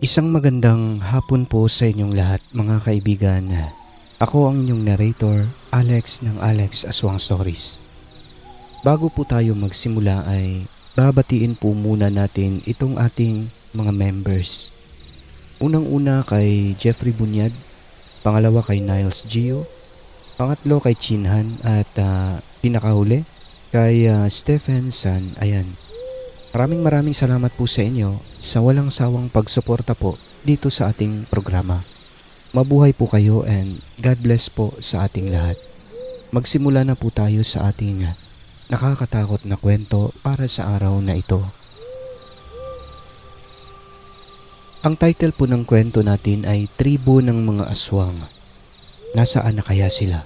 Isang magandang hapon po sa inyong lahat mga kaibigan. Ako ang inyong narrator, Alex ng Alex Aswang Stories. Bago po tayo magsimula ay babatiin po muna natin itong ating mga members. Unang-una kay Jeffrey Bunyad, pangalawa kay Niles Gio, pangatlo kay Chinhan at pinakahuli kay Stephen San. Ayan. Maraming salamat po sa inyo sa walang sawang pagsuporta po dito sa ating programa. Mabuhay po kayo and God bless po sa ating lahat. Magsimula na po tayo sa ating nakakatakot na kwento para sa araw na ito. Ang title po ng kwento natin ay Tribo ng Mga Aswang. Nasaan na kaya sila?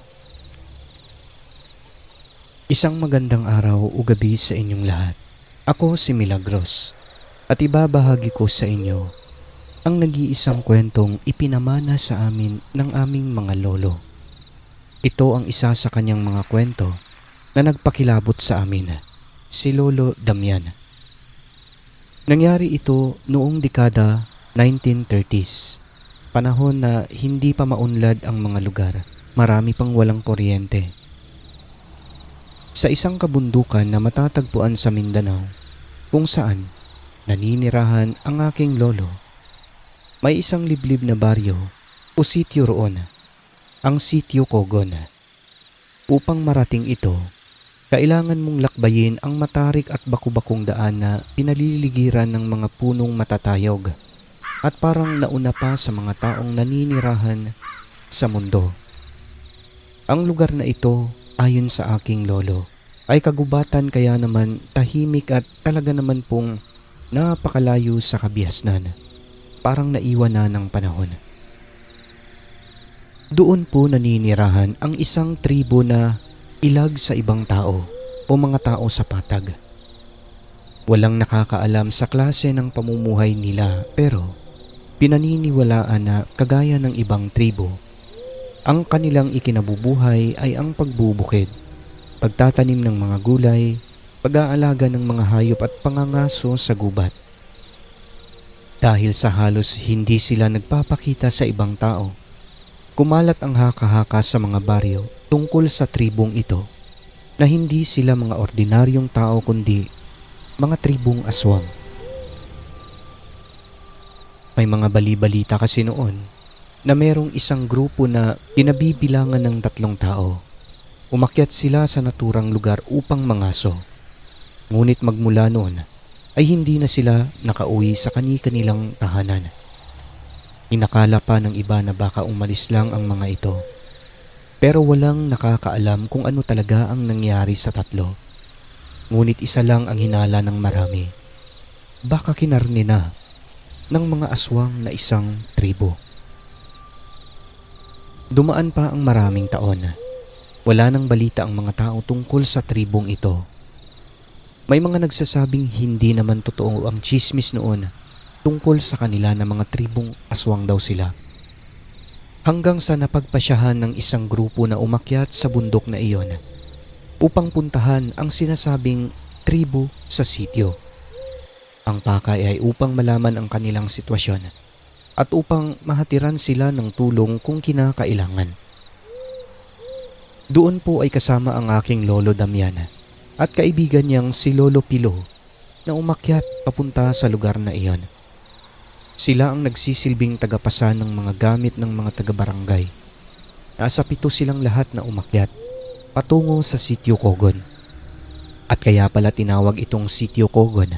Isang magandang araw o gabi sa inyong lahat. Ako si Milagros at ibabahagi ko sa inyo ang nag-iisang kwentong ipinamana sa amin ng aming mga lolo. Ito ang isa sa kanyang mga kwento na nagpakilabot sa amin, si Lolo Damian. Nangyari ito noong dekada 1930s, panahon na hindi pa maunlad ang mga lugar, marami pang walang kuryente. Sa isang kabundukan na matatagpuan sa Mindanao, kung saan naninirahan ang aking lolo, may isang liblib na baryo o sityo roon, ang Sitio Cogon. Upang marating ito, kailangan mong lakbayin ang matarik at baku-bakong daan na pinaliligiran ng mga punong matatayog at parang nauna pa sa mga taong naninirahan sa mundo. Ang lugar na ito, ayon sa aking lolo, ay kagubatan kaya naman tahimik at talaga naman pong napakalayo sa kabihasnan. Parang naiwan na ng panahon. Doon po naninirahan ang isang tribo na ilag sa ibang tao o mga tao sa patag. Walang nakakaalam sa klase ng pamumuhay nila pero pinaniniwalaan na kagaya ng ibang tribo, ang kanilang ikinabubuhay ay ang pagbubukid, pagtatanim ng mga gulay, pag-aalaga ng mga hayop at pangangaso sa gubat. Dahil sa halos hindi sila nagpapakita sa ibang tao, kumalat ang haka-haka sa mga baryo tungkol sa tribong ito na hindi sila mga ordinaryong tao kundi mga tribong aswang. May mga bali-balita kasi noon na merong isang grupo na pinabibilangan ng 3 tao. Umakyat sila sa naturang lugar upang mangaso. Ngunit magmula noon ay hindi na sila nakauwi sa kani-kanilang tahanan. Inakala pa ng iba na baka umalis lang ang mga ito. Pero walang nakakaalam kung ano talaga ang nangyari sa 3. Ngunit isa lang ang hinala ng marami. Baka kinarni na ng mga aswang na isang tribo. Dumaan pa ang maraming taon. Wala nang balita ang mga tao tungkol sa tribong ito. May mga nagsasabing hindi naman totoo ang chismis noon tungkol sa kanila na mga tribong aswang daw sila. Hanggang sa napagpasyahan ng isang grupo na umakyat sa bundok na iyon upang puntahan ang sinasabing tribo sa sitio. Ang pakay ay upang malaman ang kanilang sitwasyon at upang mahatiran sila ng tulong kung kinakailangan. Doon po ay kasama ang aking lolo Damian at kaibigan niyang si Lolo Pilo na umakyat papunta sa lugar na iyon. Sila ang nagsisilbing tagapasan ng mga gamit ng mga taga-barangay. Nasa 7 silang lahat na umakyat patungo sa Sitio Cogon. At kaya pala tinawag itong Sitio Cogon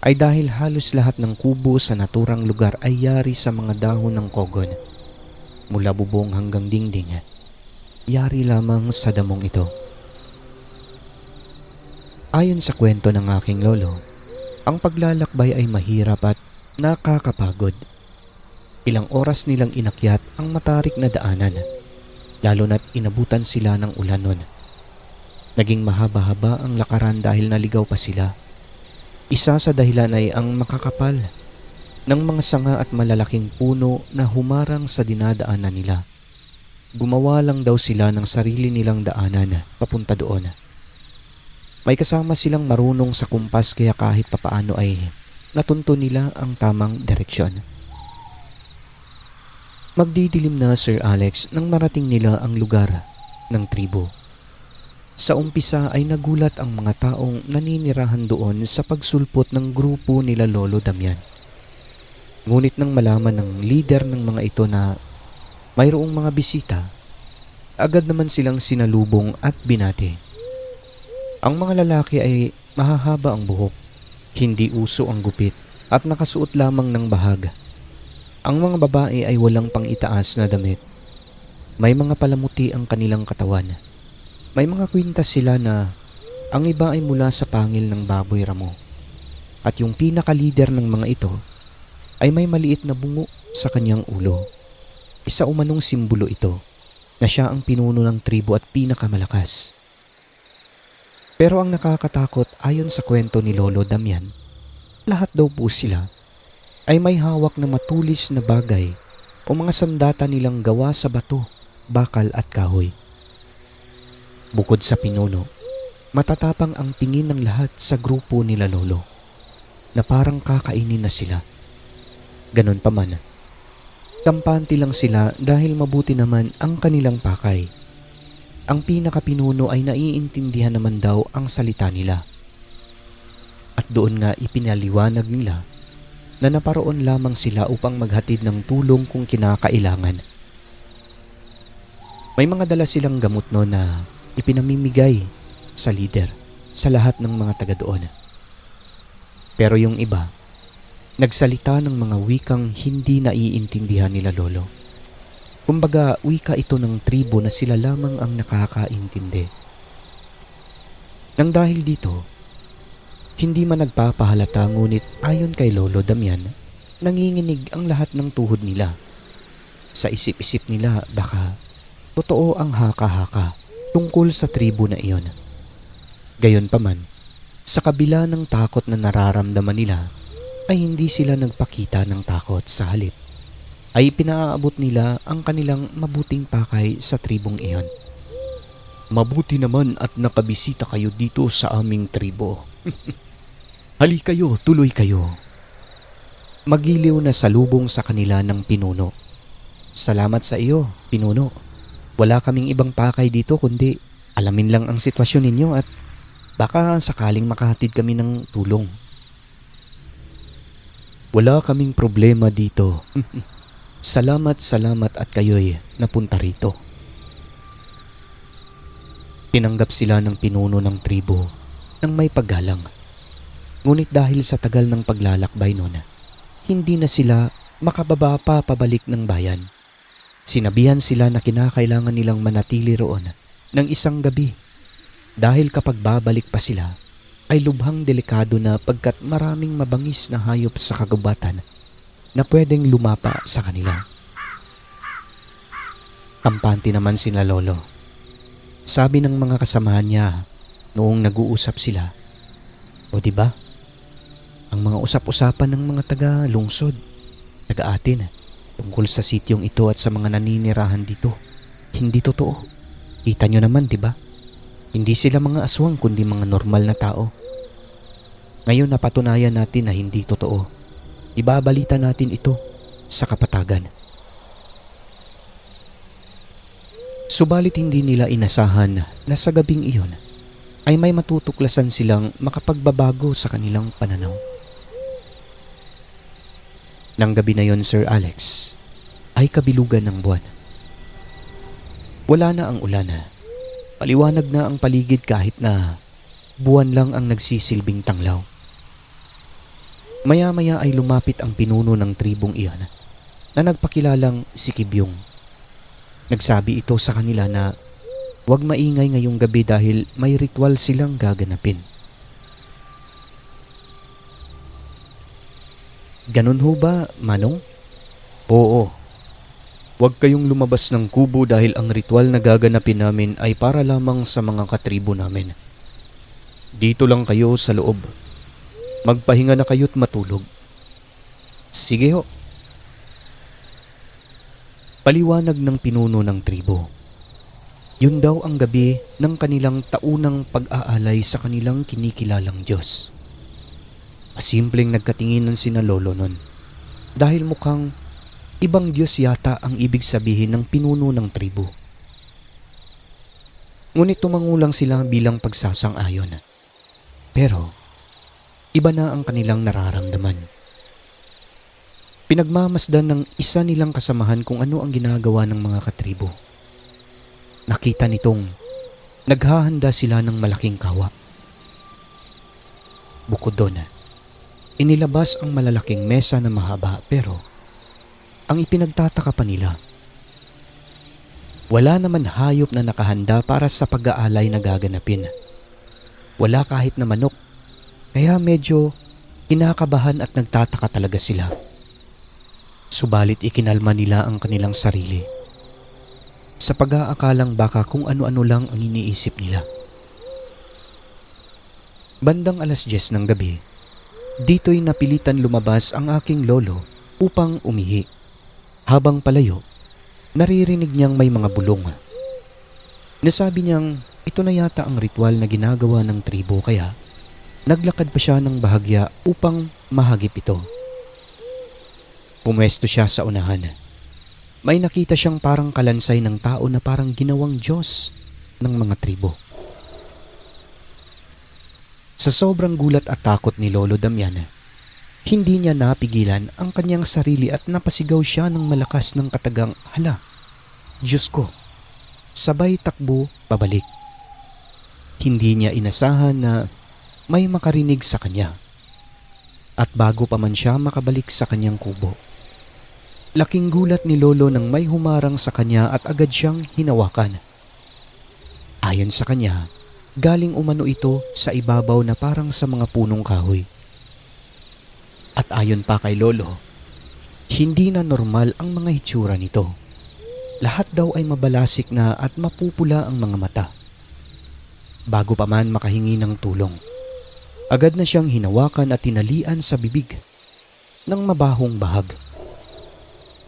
ay dahil halos lahat ng kubo sa naturang lugar ay yari sa mga dahon ng kogon. Mula bubong hanggang dingding, yari lamang sa damong ito. Ayon sa kwento ng aking lolo, ang paglalakbay ay mahirap at nakakapagod. Ilang oras nilang inakyat ang matarik na daanan, lalo na't inabutan sila ng ulan nun. Naging mahaba-haba ang lakaran dahil naligaw pa sila. Isa sa dahilan ay ang makakapal ng mga sanga at malalaking puno na humarang sa dinadaanan nila. Gumawa lang daw sila ng sarili nilang daanan papunta doon. May kasama silang marunong sa kumpas kaya kahit papaano ay natunto nila ang tamang direksyon. Magdidilim na, Sir Alex, nang marating nila ang lugar ng tribo. Sa umpisa ay nagulat ang mga taong naninirahan doon sa pagsulpot ng grupo nila Lolo Damian. Ngunit nang malaman ng leader ng mga ito na mayroong mga bisita, agad naman silang sinalubong at binati. Ang mga lalaki ay mahahaba ang buhok, hindi uso ang gupit at nakasuot lamang ng bahag. Ang mga babae ay walang pang-itaas na damit. May mga palamuti ang kanilang katawan. May mga kwintas sila na ang iba ay mula sa pangil ng baboy ramo. At yung pinaka-leader ng mga ito ay may maliit na bungo sa kanyang ulo. Isa umanong simbolo ito na siya ang pinuno ng tribo at pinakamalakas. Pero ang nakakatakot ayon sa kwento ni Lolo Damian, lahat daw po sila ay may hawak na matulis na bagay o mga sandata nilang gawa sa bato, bakal at kahoy. Bukod sa pinuno, matatapang ang tingin ng lahat sa grupo nila Lolo na parang kakainin na sila. Ganon pa man, kampante lang sila dahil mabuti naman ang kanilang pakay. Ang pinakapinuno ay naiintindihan naman daw ang salita nila. At doon nga ipinaliwanag nila na naparoon lamang sila upang maghatid ng tulong kung kinakailangan. May mga dala silang gamot no na ipinamimigay sa leader sa lahat ng mga taga doon. Pero yung iba, nagsalita ng mga wikang hindi naiintindihan nila Lolo. Kumbaga, wika ito ng tribo na sila lamang ang nakakaintindi. Nang dahil dito, hindi man nagpapahalata ngunit ayon kay Lolo Damian, nanginginig ang lahat ng tuhod nila. Sa isip-isip nila baka totoo ang haka-haka tungkol sa tribo na iyon. Gayunpaman, sa kabila ng takot na nararamdaman nila, ay hindi sila nagpakita ng takot. Sa halip ay pinaaabot nila ang kanilang mabuting pakay sa tribong iyon. Mabuti naman at nakabisita kayo dito sa aming tribo. Hali kayo, tuloy kayo. Magiliw na salubong sa kanila ng pinuno. Salamat sa iyo, pinuno. Wala kaming ibang pakay dito kundi alamin lang ang sitwasyon ninyo at baka sakaling makahatid kami ng tulong. Wala kaming problema dito. Salamat at kayo'y napunta rito. Tinanggap sila ng pinuno ng tribo ng may paggalang. Ngunit dahil sa tagal ng paglalakbay noon, hindi na sila makababa pa pabalik ng bayan. Sinabihan sila na kinakailangan nilang manatili roon ng isang gabi dahil kapag babalik pa sila ay lubhang delikado na pagkat maraming mabangis na hayop sa kagubatan na pwedeng lumapa sa kanila. Kampante naman sila Lolo. Sabi ng mga kasamahan niya noong nag-uusap sila, o diba, ang mga usap-usapan ng mga taga-lungsod, taga-atin, tungkol sa sityong ito at sa mga naninirahan dito, hindi totoo. Kita nyo naman, diba? Hindi sila mga aswang kundi mga normal na tao. Ngayon napatunayan natin na hindi totoo. Ibabalita natin ito sa kapatagan. Subalit hindi nila inasahan na sa gabing iyon ay may matutuklasan silang makapagbabago sa kanilang pananaw. Nang gabi na yon, Sir Alex, ay kabilugan ng buwan. Wala na ang ulan. Paliwanag na ang paligid kahit na buwan lang ang nagsisilbing tanglaw. Maya-maya ay lumapit ang pinuno ng tribong iyon na nagpakilalang si Kibyong. Nagsabi ito sa kanila na huwag maingay ngayong gabi dahil may ritual silang gaganapin. Ganun ho ba, Manong? Oo. Huwag kayong lumabas ng kubo dahil ang ritual na gaganapin namin ay para lamang sa mga katribo namin. Dito lang kayo sa loob. Magpahinga na kayo't matulog. Sige ho. Paliwanag ng pinuno ng tribo. Yun daw ang gabi ng kanilang taunang pag-aalay sa kanilang kinikilalang Diyos. Simpleng nagkatinginan sina Lolo nun dahil mukhang ibang Diyos yata ang ibig sabihin ng pinuno ng tribo. Ngunit tumangulang sila bilang pagsasang-ayon. Pero iba na ang kanilang nararamdaman. Pinagmamasdan ng isa nilang kasamahan kung ano ang ginagawa ng mga katribo. Nakita nitong naghahanda sila ng malaking kawa. Bukod doon, inilabas ang malalaking mesa na mahaba, pero ang ipinagtataka pa nila, wala naman hayop na nakahanda para sa pag-aalay na gaganapin. Wala kahit na manok, kaya medyo kinakabahan at nagtataka talaga sila. Subalit ikinalma nila ang kanilang sarili sa pag-aakalang baka kung ano-ano lang ang iniisip nila. Bandang 10:00 ng gabi, dito'y napilitan lumabas ang aking lolo upang umihi. Habang palayo, naririnig niyang may mga bulong. Nasabi niyang ito na yata ang ritual na ginagawa ng tribo, kaya naglakad pa siya ng bahagya upang mahagip ito. Pumwesto siya sa unahan. May nakita siyang parang kalansay ng tao na parang ginawang Diyos ng mga tribo. Sa sobrang gulat at takot ni Lolo Damian, hindi niya napigilan ang kanyang sarili at napasigaw siya ng malakas ng katagang, "Hala, Diyos ko!" Sabay takbo pabalik. Hindi niya inasahan na may makarinig sa kanya. At bago pa man siya makabalik sa kanyang kubo, laking gulat ni Lolo nang may humarang sa kanya at agad siyang hinawakan. Ayon sa kanya, galing umano ito sa ibabaw na parang sa mga punong kahoy. At ayon pa kay Lolo, hindi na normal ang mga hitsura nito. Lahat daw ay mabalasik na at mapupula ang mga mata. Bago pa man makahingi ng tulong, agad na siyang hinawakan at tinalian sa bibig ng mabahong bahag.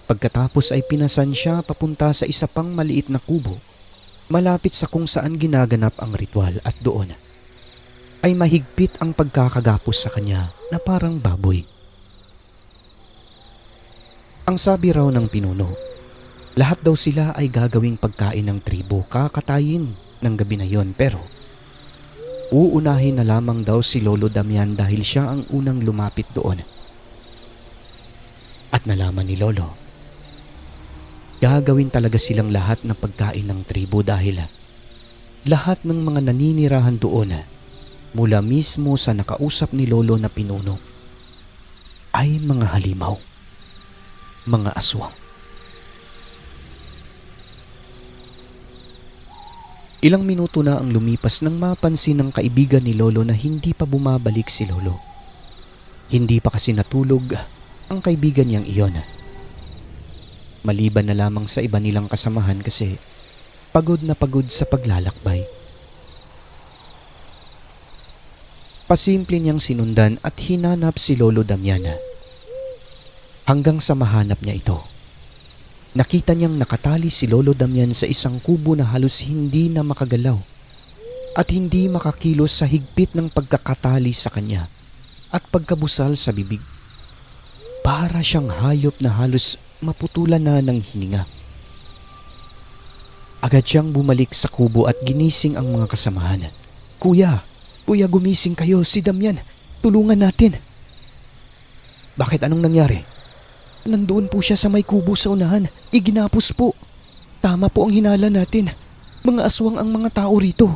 Pagkatapos ay pinasan siya papunta sa isa pang maliit na kubo malapit sa kung saan ginaganap ang ritual, at doon ay mahigpit ang pagkakagapos sa kanya na parang baboy. Ang sabi raw ng pinuno, lahat daw sila ay gagawing pagkain ng tribo kakatayin ng gabi na yon, pero uunahin na lamang daw si Lolo Damian dahil siya ang unang lumapit doon. At nalaman ni Lolo, gagawin talaga silang lahat ng pagkain ng tribo dahil lahat ng mga naninirahan doon mula mismo sa nakausap ni Lolo na pinuno ay mga halimaw, mga aswang. Ilang minuto na ang lumipas nang mapansin ng kaibigan ni Lolo na hindi pa bumabalik si Lolo. Hindi pa kasi natulog ang kaibigan niyang iyon. Maliban na lamang sa iba nilang kasamahan kasi pagod na pagod sa paglalakbay. Pasimple niyang sinundan at hinanap si Lolo Damian. Hanggang sa mahanap niya ito. Nakita niyang nakatali si Lolo Damian sa isang kubo na halos hindi na makagalaw at hindi makakilos sa higpit ng pagkakatali sa kanya at pagkabusal sa bibig. Para siyang hayop na halos maputulan na ng hininga. Agad siyang bumalik sa kubo at ginising ang mga kasamahan. Kuya, gumising kayo, si Damian, tulungan natin." "Bakit, anong nangyari?" "Nandoon po siya sa may kubo sa unahan, iginapos po. Tama po ang hinala natin. Mga aswang ang mga tao rito.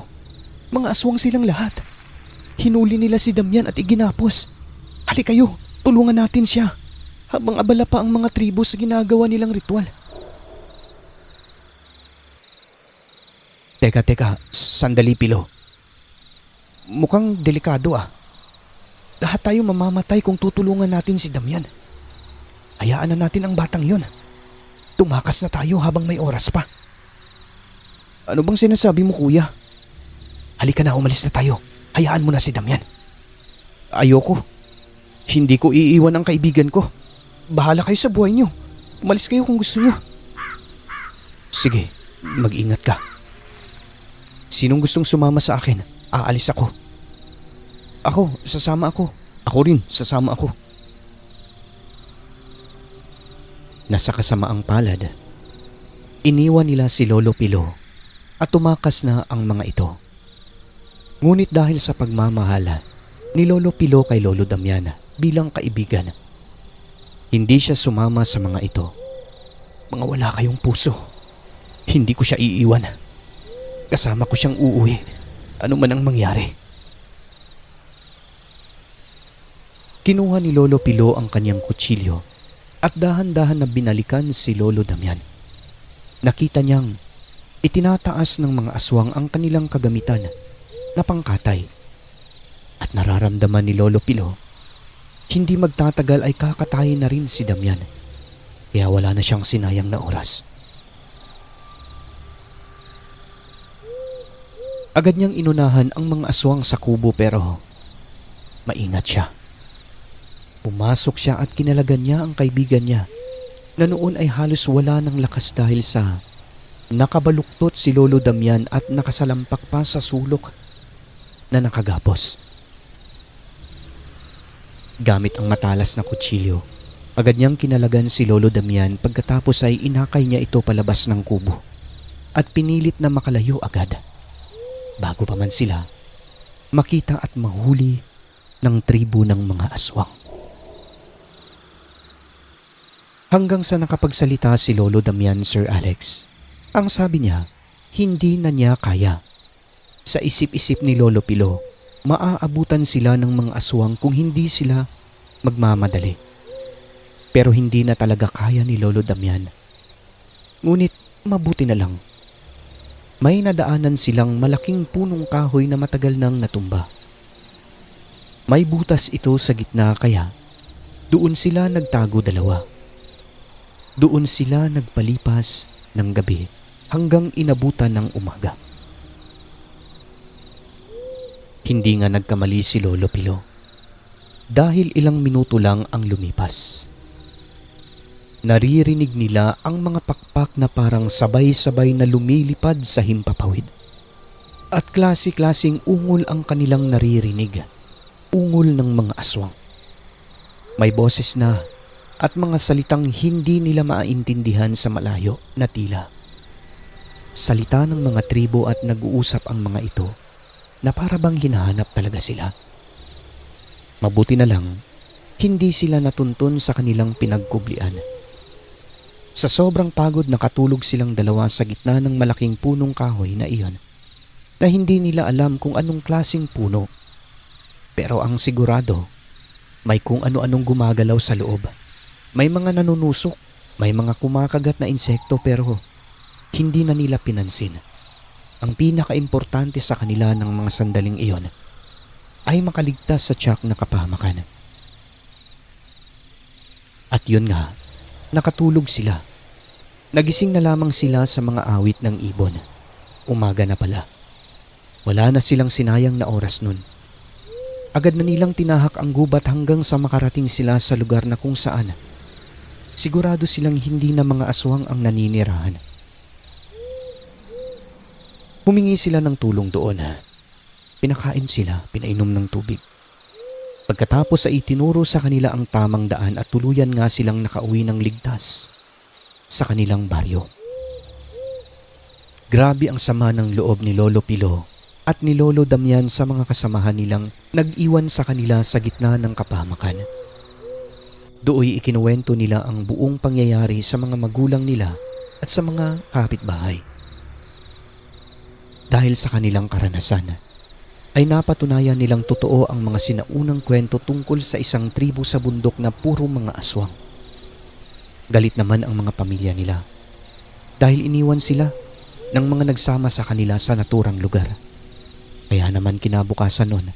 Mga aswang silang lahat. Hinuli nila si Damian at iginapos. Halika kayo, tulungan natin siya habang abala pa ang mga tribo sa ginagawa nilang ritual." Teka, sandali Pilo. Mukhang delikado ah. Lahat tayo mamamatay kung tutulungan natin si Damian. Hayaan na natin ang batang yon. Tumakas na tayo habang may oras pa. "Ano bang sinasabi mo, kuya?" "Halika na, umalis na tayo. Hayaan mo na si Damian." "Ayoko. Hindi ko iiwan ang kaibigan ko. Bahala kayo sa buhay niyo. Umalis kayo kung gusto niyo." "Sige, mag-ingat ka. Sinong gustong sumama sa akin? Aalis ako." Sasama ako." "Ako rin, sasama ako." na sa kasamaang palad, iniwan nila si Lolo Pilo at tumakas na ang mga ito. Ngunit dahil sa pagmamahala ni Lolo Pilo kay Lolo Damian bilang kaibigan, hindi siya sumama sa mga ito. Mga wala kayong puso. Hindi ko siya iiwan. Kasama ko siyang uuwi. Ano man ang mangyari. Kinuha ni Lolo Pilo ang kanyang kutsilyo at dahan-dahan na binalikan si Lolo Damian. Nakita niyang itinataas ng mga aswang ang kanilang kagamitan na pangkatay. At nararamdaman ni Lolo Pilo, hindi magtatagal ay kakatayin na rin si Damian. Kaya wala na siyang sinayang na oras. Agad niyang inunahan ang mga aswang sa kubo pero maingat siya. Pumasok siya at kinalagan niya ang kaibigan niya na noon ay halos wala ng lakas dahil sa nakabaluktot si Lolo Damian at nakasalampak pa sa sulok na nakagapos. Gamit ang matalas na kutsilyo, agad niyang kinalagan si Lolo Damian pagkatapos ay inakay niya ito palabas ng kubo at pinilit na makalayo agad. Bago pa man sila makita at mahuli ng tribo ng mga aswang. Hanggang sa nakapagsalita si Lolo Damian, Sir Alex, ang sabi niya, hindi na niya kaya. Sa isip-isip ni Lolo Pilo, maaabutan sila ng mga aswang kung hindi sila magmamadali. Pero hindi na talaga kaya ni Lolo Damian. Ngunit mabuti na lang. May nadaanan silang malaking punong kahoy na matagal nang natumba. May butas ito sa gitna kaya doon sila nagtago dalawa. Doon sila nagpalipas ng gabi hanggang inabutan ng umaga. Hindi nga nagkamali si Lolo Pilo dahil ilang minuto lang ang lumipas. Naririnig nila ang mga pakpak na parang sabay-sabay na lumilipad sa himpapawid. At klase-klaseng ungol ang kanilang naririnig. Ungol ng mga aswang. May boses na at mga salitang hindi nila maintindihan sa malayo na tila salita ng mga tribo at nag-uusap ang mga ito na para bang hinahanap talaga sila. Mabuti na lang, hindi sila natuntun sa kanilang pinagkublian. Sa sobrang pagod nakatulog silang dalawa sa gitna ng malaking punong kahoy na iyon na hindi nila alam kung anong klaseng puno. Pero ang sigurado, may kung ano-anong gumagalaw sa loob. May mga nanunusok, may mga kumakagat na insekto pero hindi na nila pinansin. Ang pinaka-importante sa kanila ng mga sandaling iyon ay makaligtas sa tiyak na kapahamakan. At yun nga, nakatulog sila. Nagising na lamang sila sa mga awit ng ibon. Umaga na pala. Wala na silang sinayang na oras nun. Agad na nilang tinahak ang gubat hanggang sa makarating sila sa lugar na kung saan sigurado silang hindi na mga aswang ang naninirahan. Humingi sila ng tulong doon. Pinakain sila, pinainom ng tubig. Pagkatapos ay itinuro sa kanila ang tamang daan at tuluyan nga silang nakauwi ng ligtas sa kanilang baryo. Grabe ang sama ng loob ni Lolo Pilo at ni Lolo Damian sa mga kasamahan nilang nag-iwan sa kanila sa gitna ng kapahamakan. Dooy ikinuwento nila ang buong pangyayari sa mga magulang nila at sa mga kapitbahay. Dahil sa kanilang karanasan, ay napatunayan nilang totoo ang mga sinaunang kwento tungkol sa isang tribo sa bundok na puro mga aswang. Galit naman ang mga pamilya nila dahil iniwan sila ng mga nagsama sa kanila sa naturang lugar. Kaya naman kinabukasan nun,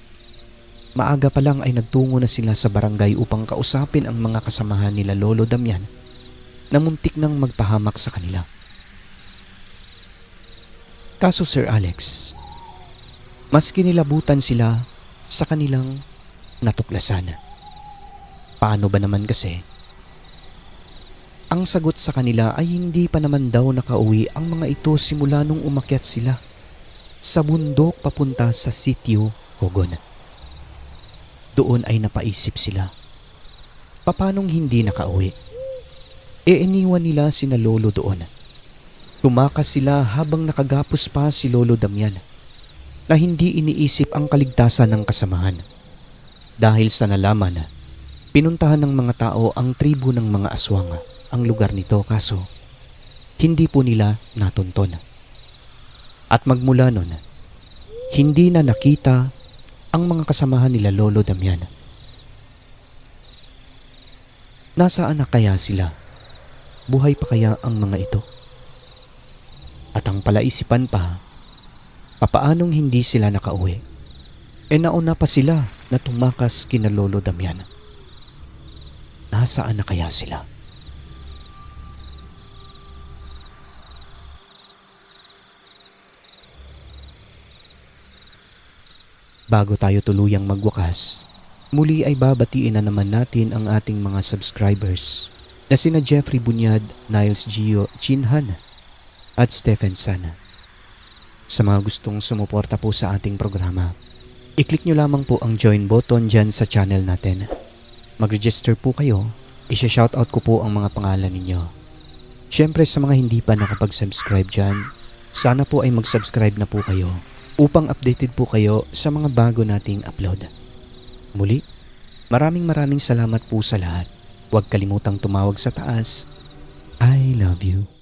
maaga pa lang ay nagtungo na sila sa barangay upang kausapin ang mga kasamahan nila Lolo Damian na muntik nang magpahamak sa kanila. Kaso Sir Alex, mas kinilabutan sila sa kanilang natuklasan. Paano ba naman kasi? Ang sagot sa kanila ay hindi pa naman daw nakauwi ang mga ito simula nung umakyat sila sa bundok papunta sa sitio Hogon. Doon ay napaisip sila. Papanong hindi nakauwi? iniwan nila sina Lolo doon. Tumakas sila habang nakagapos pa si Lolo Damian na hindi iniisip ang kaligtasan ng kasamahan. Dahil sa nalaman, pinuntahan ng mga tao ang tribo ng mga aswang ang lugar nito kaso hindi po nila natunton. At magmula nun, hindi na nakita ang mga kasamahan nila Lolo Damian. Nasaan na kaya sila? Buhay pa kaya ang mga ito? At ang palaisipan pa, papaanong hindi sila nakauwi? Nauna pa sila na tumakas kina Lolo Damian. Nasaan na kaya sila? Bago tayo tuluyang magwakas, muli ay babatiin na naman natin ang ating mga subscribers na sina Jeffrey Bunyad, Niles Gio, Chinhan at Stephen Sana. Sa mga gustong sumuporta po sa ating programa, i-click nyo lamang po ang join button dyan sa channel natin. Mag-register po kayo, isa-shoutout ko po ang mga pangalan ninyo. Siyempre sa mga hindi pa nakapag-subscribe dyan, sana po ay mag-subscribe na po kayo upang updated po kayo sa mga bago nating upload. Muli, maraming salamat po sa lahat. Huwag kalimutang tumawag sa taas. I love you.